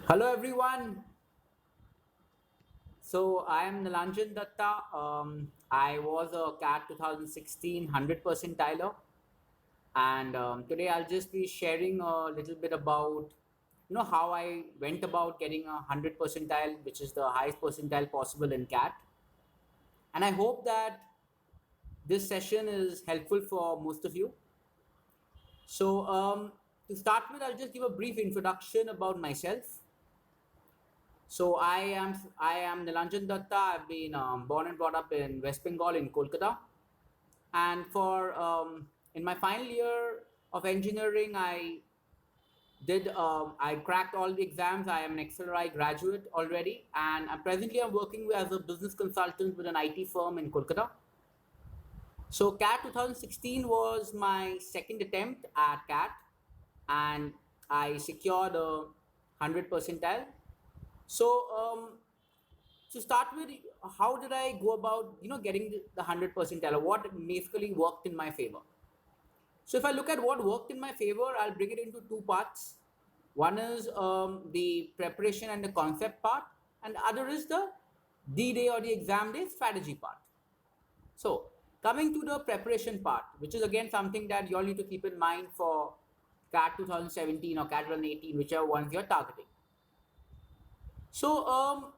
Hello everyone. So I am Nilanjan Dutta. I was a CAT 2016 100 percentiler, and today I'll just be sharing a little bit about how I went about getting a 100 percentile, which is the highest percentile possible in CAT. And I hope that this session is helpful for most of you. So to start with, I'll just give a brief introduction about myself. So I am Nilanjan Dutta. I've been born and brought up in West Bengal in Kolkata, and for in my final year of engineering, I cracked all the exams. I am an XLRI graduate already, and I'm working as a business consultant with an IT firm in Kolkata. So CAT 2016 was my second attempt at CAT, and I secured a 100 percentile. So to start with, how did I go about getting the 100 percentile? What basically worked in my favor? So if I look at what worked in my favor, I'll break it into two parts. One is the preparation and the concept part, and the other is the D-Day or the exam day strategy part. So coming to the preparation part, which is again something that you all need to keep in mind for CAT 2017 or CAT 2018, whichever ones you're targeting. So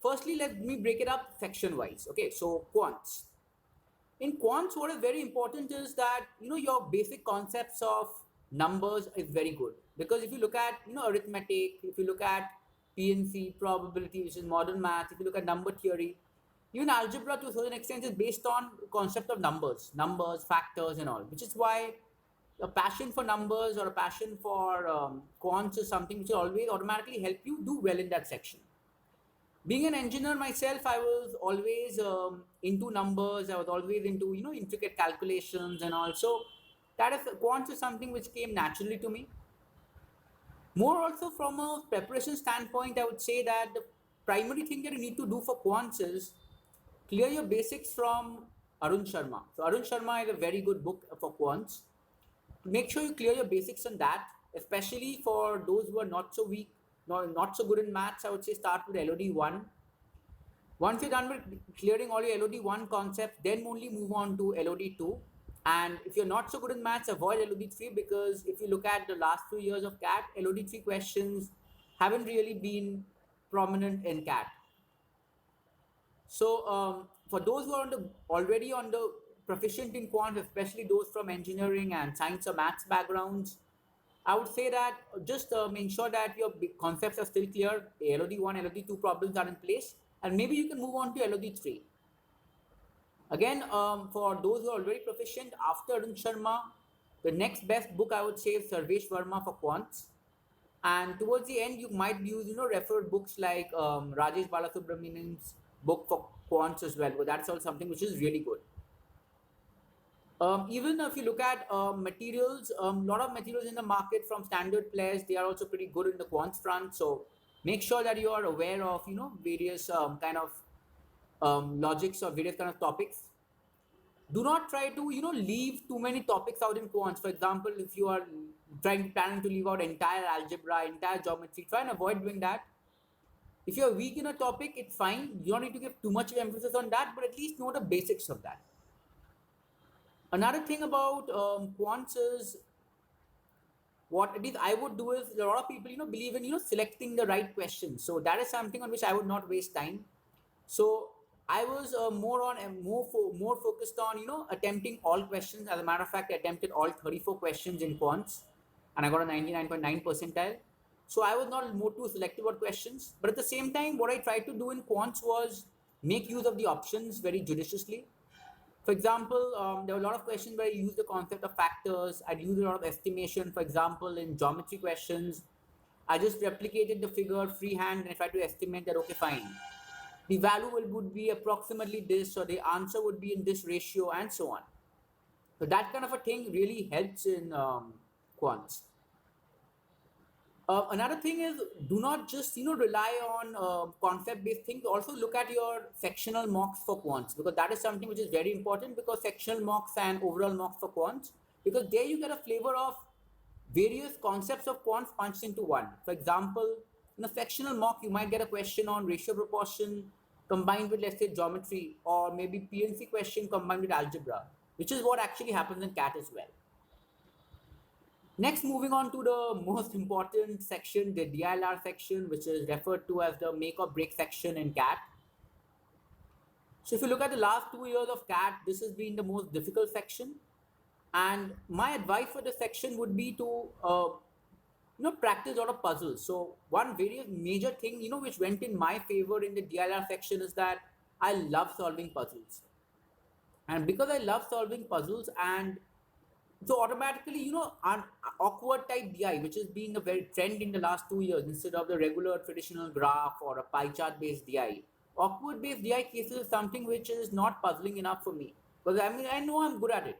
firstly, let me break it up section wise. Okay, so quants. In quants, what is very important is that your basic concepts of numbers is very good, because if you look at arithmetic, if you look at PNC, probability, which is modern math, if you look at number theory, even algebra to a certain extent is based on concept of numbers, factors, and all. Which is why a passion for numbers or a passion for quants is something which will always automatically help you do well in that section. Being an engineer myself, I was always into numbers. I was always into intricate calculations, and also that is quants is something which came naturally to me. More also from a preparation standpoint, I would say that the primary thing that you need to do for quants is clear your basics from Arun Sharma. So Arun Sharma is a very good book for quants. Make sure you clear your basics on that, especially for those who are not so weak, not so good in maths. I would say start with LOD 1. Once you're done with clearing all your LOD 1 concepts, then only move on to LOD 2. And if you're not so good in maths, avoid LOD 3, because if you look at the last few years of CAT, LOD 3 questions haven't really been prominent in CAT. So for those who are already on the proficient in quant, especially those from engineering and science or maths backgrounds, I would say that just ensure that your concepts are still clear. The LOD 1, LOD 2 problems are in place, and maybe you can move on to LOD 3. Again, for those who are already proficient, after Arun Sharma, the next best book I would say is Sarvesh Verma for quants. And towards the end, you might use referred books like Rajesh Balasubramanian's book for quants as well. But that's all something which is really good. Even if you look at materials, a lot of materials in the market from standard players, they are also pretty good in the quants front. So make sure that you are aware of various kind of logics or various kind of topics. Do not try to leave too many topics out in quants. For example, if you are planning to leave out entire algebra, entire geometry, try and avoid doing that. If you're weak in a topic, it's fine. You don't need to give too much emphasis on that, but at least know the basics of that. Another thing about quants is, what at least I would do is, a lot of people believe in selecting the right questions. So that is something on which I would not waste time. So I was more focused on attempting all questions. As a matter of fact, I attempted all 34 questions in quants, and I got a 99.9 percentile. So I was not more too selective about questions, but at the same time, what I tried to do in quants was make use of the options very judiciously. For example, there were a lot of questions where I used the concept of factors. I'd use a lot of estimation. For example, in geometry questions, I just replicated the figure freehand and I tried to estimate that, okay, fine. The value would be approximately this, or the answer would be in this ratio, and so on. So that kind of a thing really helps in quants. Another thing is, do not just rely on concept-based things. Also look at your sectional mocks for quants, because that is something which is very important. Because sectional mocks and overall mocks for quants, because there you get a flavor of various concepts of quants punched into one. For example, in a sectional mock, you might get a question on ratio proportion combined with, let's say, geometry, or maybe PNC question combined with algebra, which is what actually happens in CAT as well. Next, moving on to the most important section, the DI-LR section, which is referred to as the make or break section in CAT. So if you look at the last 2 years of CAT, this has been the most difficult section. And my advice for this section would be to practice a lot of puzzles. So one very major thing, which went in my favor in the DI-LR section is that I love solving puzzles. And because I love solving puzzles, and so automatically, an awkward type DI, which has been a very trend in the last 2 years, instead of the regular traditional graph or a pie chart based DI, awkward based DI cases is something which is not puzzling enough for me, because I know I'm good at it.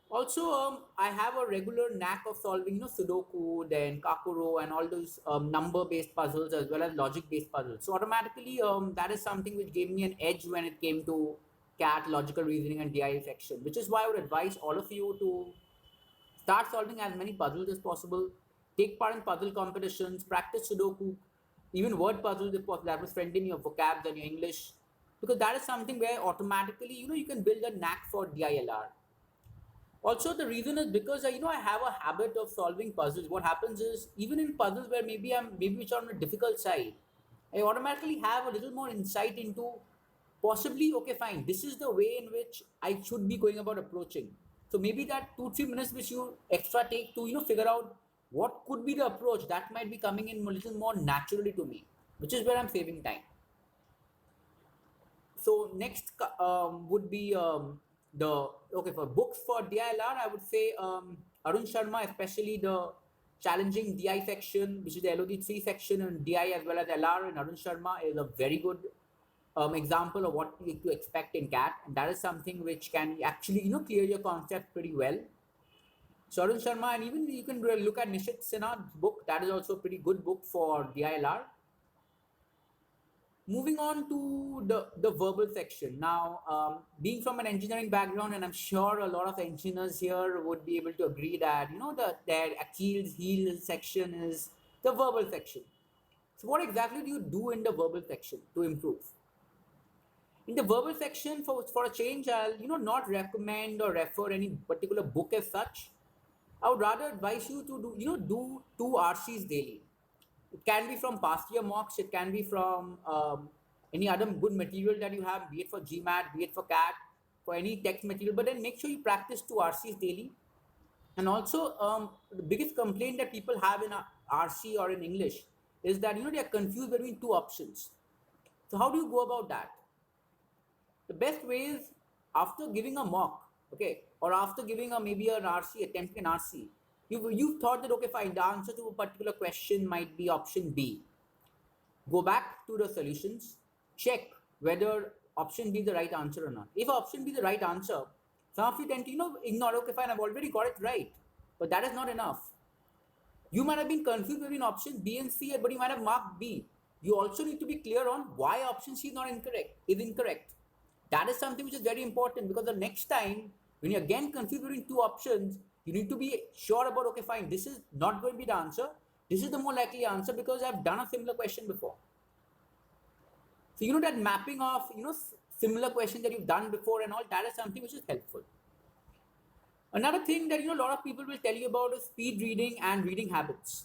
Also, I have a regular knack of solving, Sudoku, then Kakuro, and all those number-based puzzles as well as logic-based puzzles. So automatically, that is something which gave me an edge when it came to CAT, logical reasoning, and DI section, which is why I would advise all of you to start solving as many puzzles as possible. Take part in puzzle competitions, practice Sudoku, even word puzzles if that will strengthen your vocabs and your English, because that is something where automatically, you can build a knack for DI-LR. Also, the reason is because I have a habit of solving puzzles. What happens is, even in puzzles where maybe which are on a difficult side, I automatically have a little more insight into possibly, okay, fine, this is the way in which I should be going about approaching. So maybe that 2-3 minutes which you extra take to figure out what could be the approach, that might be coming in a little more naturally to me, which is where I'm saving time. So next would be for books for DI-LR, I would say Arun Sharma, especially the challenging DI section, which is the LOD3 section, and DI as well as LR, and Arun Sharma is a very good example of what you need to expect in CAT, and that is something which can actually clear your concept pretty well. So Arun Sharma, and even you can look at Nishit Sinha's book, that is also a pretty good book for DI-LR. Moving on to the verbal section. Now, being from an engineering background, and I'm sure a lot of engineers here would be able to agree that, their Achilles heel section is the verbal section. So what exactly do you do in the verbal section to improve? In the verbal section, for a change, I'll, not recommend or refer any particular book as such. I would rather advise you to do 2 RCs daily. It can be from past year mocks, it can be from any other good material that you have, be it for GMAT, be it for CAT, for any text material, but then make sure you practice 2 RCs daily. And also, the biggest complaint that people have in RC or in English is that, they are confused between 2 options. So how do you go about that? The best way is, after giving a mock, okay, or after giving maybe an RC, attempting an RC, you've thought that, okay, fine, the answer to a particular question might be option B. Go back to the solutions, check whether option B is the right answer or not. If option B is the right answer, some of you tend to ignore, okay, fine, I've already got it right, but that is not enough. You might have been confused between options B and C, but you might have marked B. You also need to be clear on why option C is incorrect. That is something which is very important, because the next time when you're again confused between 2 options, you need to be sure about, okay, fine, this is not going to be the answer. This is the more likely answer because I've done a similar question before. So, that mapping of, similar questions that you've done before and all, that is something which is helpful. Another thing that, a lot of people will tell you about is speed reading and reading habits.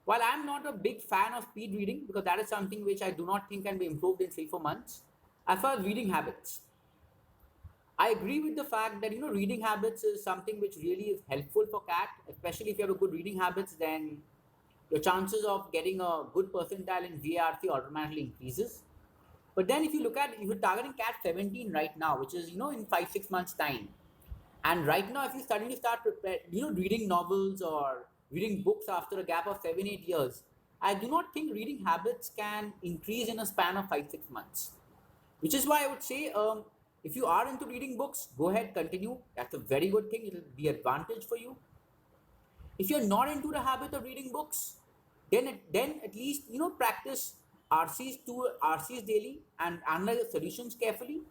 While I'm not a big fan of speed reading, because that is something which I do not think can be improved in 3-4 months, as far as reading habits, I agree with the fact that reading habits is something which really is helpful for CAT, especially if you have a good reading habits, then your chances of getting a good percentile in VARC automatically increases. But then if you're targeting CAT 17 right now, which is in 5-6 months time, and right now if you suddenly start reading novels or reading books after a gap of 7-8 years, I do not think reading habits can increase in a span of 5-6 months. Which is why I would say, if you are into reading books, go ahead, continue. That's a very good thing. It will be an advantage for you. If you're not into the habit of reading books, then at least practice RCs daily and analyze the solutions carefully.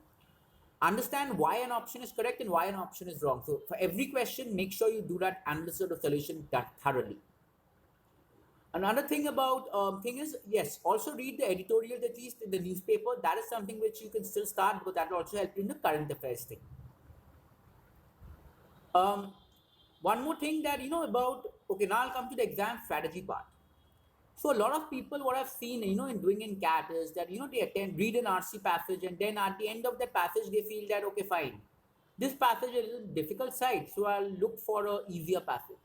Understand why an option is correct and why an option is wrong. So for every question, make sure you do that analysis of the solution that thoroughly. Another thing about thing is, yes, also read the editorials at least in the newspaper. That is something which you can still start because that will also help you in the current affairs thing. Um, One more thing that about, okay, now I'll come to the exam strategy part. So a lot of people, what I've seen, in doing in CAT is that, they read an RC passage and then at the end of that passage, they feel that, okay, fine, this passage is a difficult side, so I'll look for a easier passage.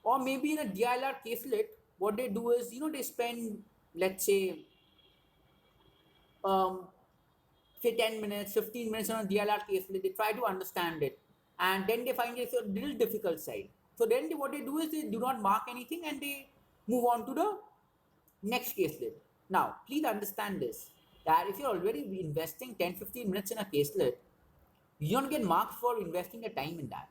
Or maybe in a DI-LR caselet, what they do is, they spend, let's um, say 10 minutes, 15 minutes on a DLR case, they try to understand it. And then they find it's a little difficult side. So then what they do is they do not mark anything and they move on to the next caselet. Now, please understand this, that if you're already investing 10-15 minutes in a caselet, you don't get marks for investing the time in that.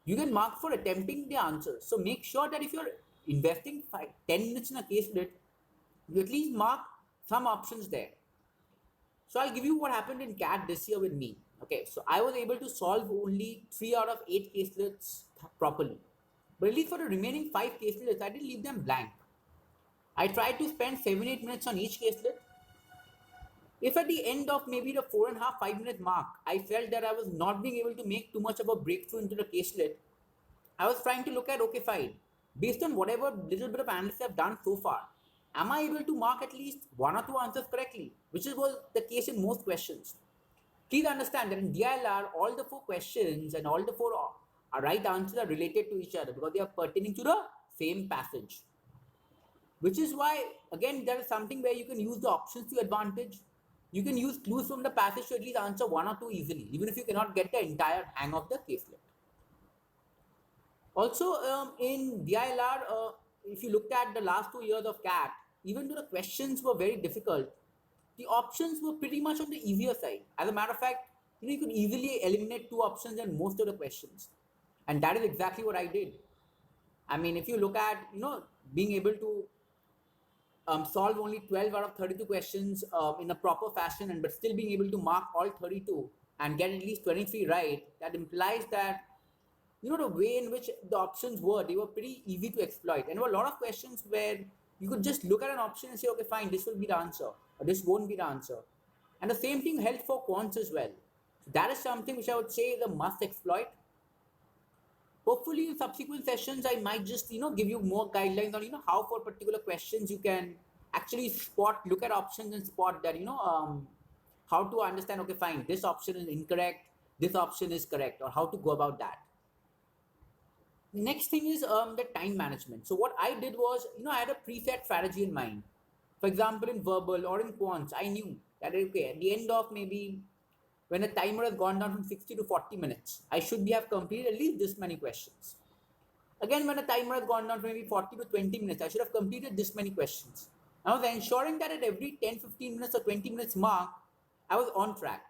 You get marks for attempting the answers. So make sure that if you're investing 10 minutes in a caselet, you at least mark some options there. So I'll give you what happened in CAT this year with me. Okay, so I was able to solve only 3 out of 8 caselets properly. But at least for the remaining 5 caselets, I didn't leave them blank. I tried to spend 7-8 minutes on each caselet. If at the end of maybe the 4.5, 5 minute mark, I felt that I was not being able to make too much of a breakthrough into the caselet, I was trying to look at, okay, fine, based on whatever little bit of analysis I've done so far, am I able to mark at least 1 or 2 answers correctly, which was the case in most questions. Please understand that in DI-LR, all the 4 questions and all the 4 right answers are related to each other because they are pertaining to the same passage. Which is why, again, there is something where you can use the options to your advantage. You can use clues from the passage to at least answer 1 or 2 easily, even if you cannot get the entire hang of the caselet. Also, in DI-LR, if you looked at the last 2 years of CAT, even though the questions were very difficult, the options were pretty much on the easier side. As a matter of fact, you could easily eliminate 2 options in most of the questions. And that is exactly what I did. I mean, if you look at, being able to solve only 12 out of 32 questions in a proper fashion and but still being able to mark all 32 and get at least 23 right, that implies that the way in which the options were, they were pretty easy to exploit. And there were a lot of questions where you could just look at an option and say, okay, fine, this will be the answer, or this won't be the answer. And the same thing held for quants as well. So that is something which I would say is a must exploit. Hopefully, in subsequent sessions, I might just, give you more guidelines on, how for particular questions you can actually look at options and spot that, how to understand, okay, fine, this option is incorrect, this option is correct, or how to go about that. Next thing is the time management. So what I did was, I had a preset strategy in mind. For example, in verbal or in quants, I knew that, okay, at the end of maybe when the timer has gone down from 60 to 40 minutes, I should have completed at least this many questions. Again, when the timer has gone down from maybe 40 to 20 minutes, I should have completed this many questions. I was ensuring that at every 10, 15 minutes or 20 minutes mark, I was on track.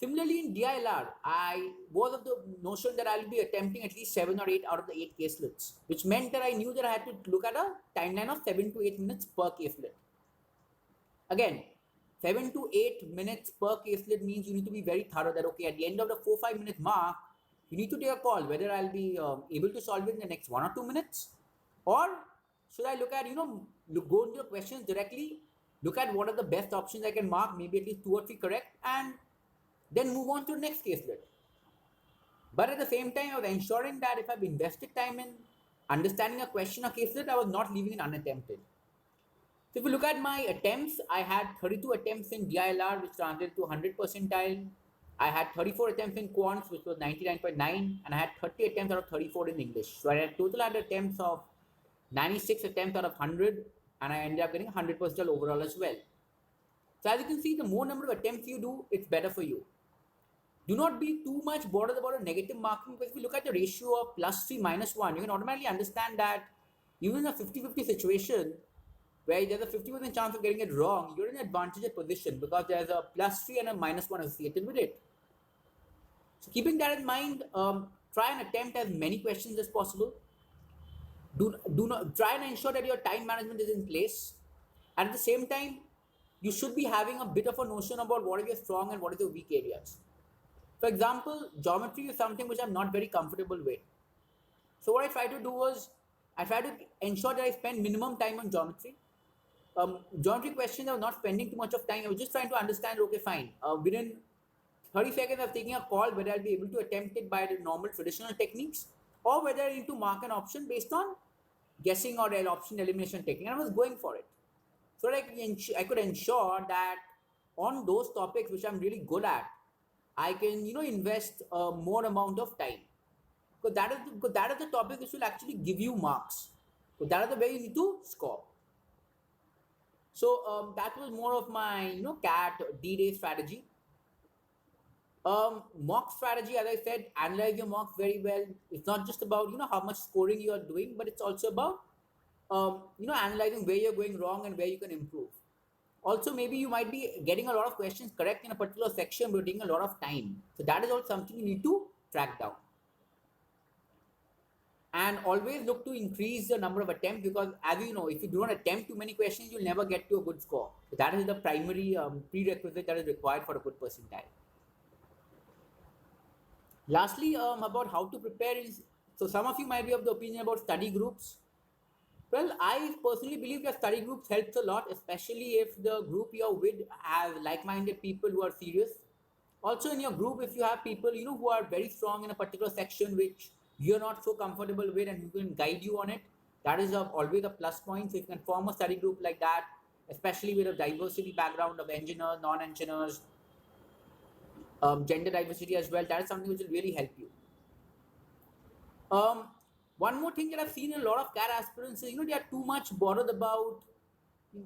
Similarly, in DI-LR, I was of the notion that I'll be attempting at least 7 or 8 out of the 8 caselets, which meant that I knew that I had to look at a timeline of 7 to 8 minutes per caselet. Again, 7 to 8 minutes per caselet means you need to be very thorough that, okay, at the end of the 4-5 minute mark, you need to take a call whether I'll be able to solve it in the next 1 or 2 minutes, or should I look at, go into the questions directly, look at what are the best options I can mark, maybe at least 2 or 3 correct, and then move on to the next caselet. But at the same time, I was ensuring that if I've invested time in understanding a question or caselet, I was not leaving it unattempted. So if you look at my attempts, I had 32 attempts in DI-LR, which translated to 100 percentile. I had 34 attempts in quants, which was 99.9, and I had 30 attempts out of 34 in English. So I had total attempts of 96 attempts out of 100, and I ended up getting 100 percentile overall as well. So as you can see, the more number of attempts you do, it's better for you. Do not be too much bothered about a negative marking, because if you look at the ratio of +3 -1, you can automatically understand that even in a 50-50 situation where there's a 50% chance of getting it wrong, you're in an advantageous position because there's a +3 and a -1 associated with it. So keeping that in mind, try and attempt as many questions as possible. Do not try and ensure that your time management is in place. And at the same time, you should be having a bit of a notion about what are your strong and what are your weak areas. For example, geometry is something which I'm not very comfortable with. So what I tried to do was, I try to ensure that I spend minimum time on geometry. Geometry questions, I was not spending too much of time. I was just trying to understand, okay, fine. Within 30 seconds of taking a call, whether I'll be able to attempt it by the normal traditional techniques or whether I need to mark an option based on guessing or an option elimination technique. And I was going for it. So that I could ensure that on those topics which I'm really good at, I can, invest a more amount of time. Because that is the topic which will actually give you marks. So that is the way you need to score. So that was more of my, CAT D-Day strategy. Mock strategy, as I said, analyze your mocks very well. It's not just about, how much scoring you are doing, but it's also about, analyzing where you're going wrong and where you can improve. Also, maybe you might be getting a lot of questions correct in a particular section, but taking a lot of time. So that is also something you need to track down. And always look to increase the number of attempts because, as you know, if you do not attempt too many questions, you'll never get to a good score. So that is the primary prerequisite that is required for a good percentile. Lastly, about how to prepare is, so some of you might be of the opinion about study groups. Well, I personally believe that study groups helps a lot, especially if the group you're with has like-minded people who are serious. Also, in your group, if you have people who are very strong in a particular section which you're not so comfortable with and who can guide you on it, that is always a plus point. So if you can form a study group like that, especially with a diversity background of engineers, non-engineers, gender diversity as well, that is something which will really help you. Um, One more thing that I've seen in a lot of CAT aspirants is, they are too much bothered about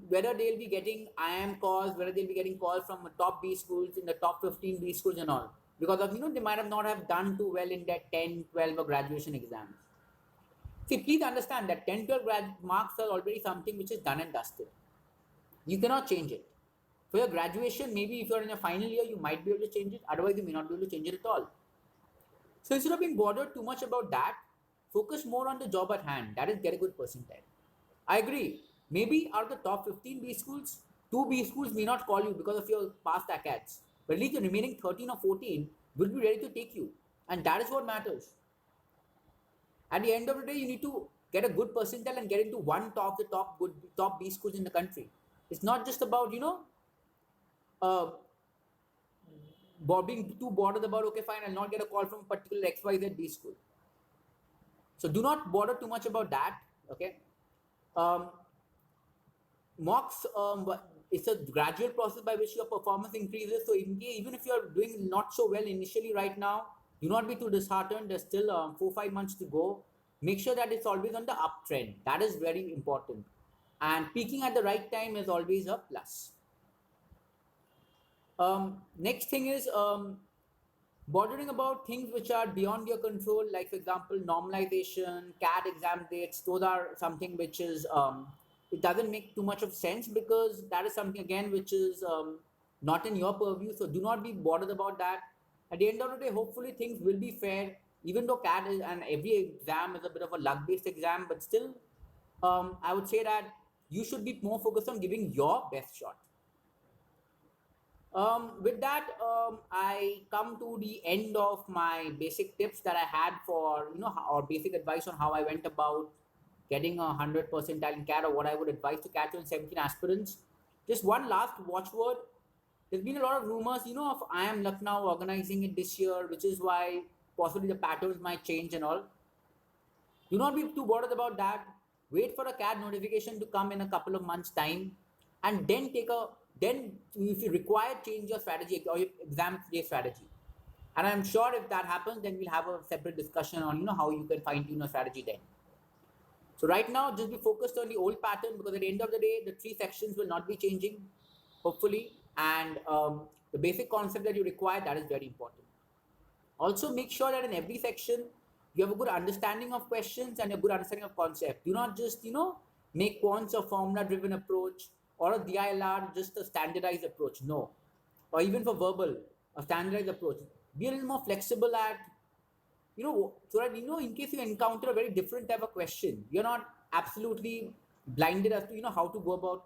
whether they'll be getting IIM calls, whether they'll be getting calls from top B schools in the top 15 B schools and all. Because of, they might have not have done too well in their 10, 12 or graduation exams. See, please understand that 10, 12 marks are already something which is done and dusted. You cannot change it. For your graduation, maybe if you're in your final year, you might be able to change it. Otherwise, you may not be able to change it at all. So instead of being bothered too much about that, focus more on the job at hand. That is, get a good percentile. I agree. Maybe out of the top 15 B schools, 2 B schools may not call you because of your past ACATs. But at least the remaining 13 or 14 will be ready to take you. And that is what matters. At the end of the day, you need to get a good percentile and get into one the top B schools in the country. It's not just about, uh, being too bothered about, okay, fine, I'll not get a call from a particular XYZ B school. So do not bother too much about that. Okay. Um, Mocks, it's a gradual process by which your performance increases. So even if you're doing not so well initially right now, do not be too disheartened. There's still 4-5 months to go. Make sure that it's always on the uptrend. That is very important. And peaking at the right time is always a plus. Next thing is bothering about things which are beyond your control, like for example, normalization, CAD exam dates. Those are something which is it doesn't make too much of sense because that is something again which is not in your purview. So do not be bothered about that. At the end of the day, hopefully things will be fair. Even though CAD is and every exam is a bit of a luck-based exam, but still, I would say that you should be more focused on giving your best shot. With that, I come to the end of my basic tips that I had for, or basic advice on how I went about getting 100 percentile in CAT or what I would advise to CAT and 17 aspirants. Just one last watchword. There's been a lot of rumors, of IIM Lucknow organizing it this year, which is why possibly the patterns might change and all. Do not be too bothered about that. Wait for a CAT notification to come in a couple of months' time, and then if you require, change your strategy or your exam day strategy. And I'm sure if that happens, then we'll have a separate discussion on how you can fine tune your strategy then. So right now, just be focused on the old pattern because at the end of the day, the 3 sections will not be changing, hopefully, and the basic concept that you require, that is very important. Also, make sure that in every section, you have a good understanding of questions and a good understanding of concept. Do not just, make quants a formula-driven approach or a DI-LR just a standardized approach. No. Or even for verbal, a standardized approach. Be a little more flexible at, so that, in case you encounter a very different type of question, you're not absolutely blinded as to, how to go about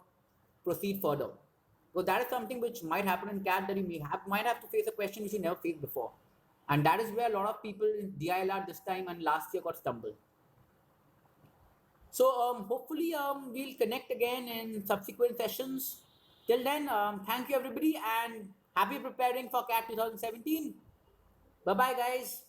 proceed further. So that is something which might happen in CAT that you might have to face a question which you never faced before. And that is where a lot of people in DI-LR this time and last year got stumbled. So hopefully we'll connect again in subsequent sessions. Till then, thank you everybody and happy preparing for CAT 2017. Bye bye guys.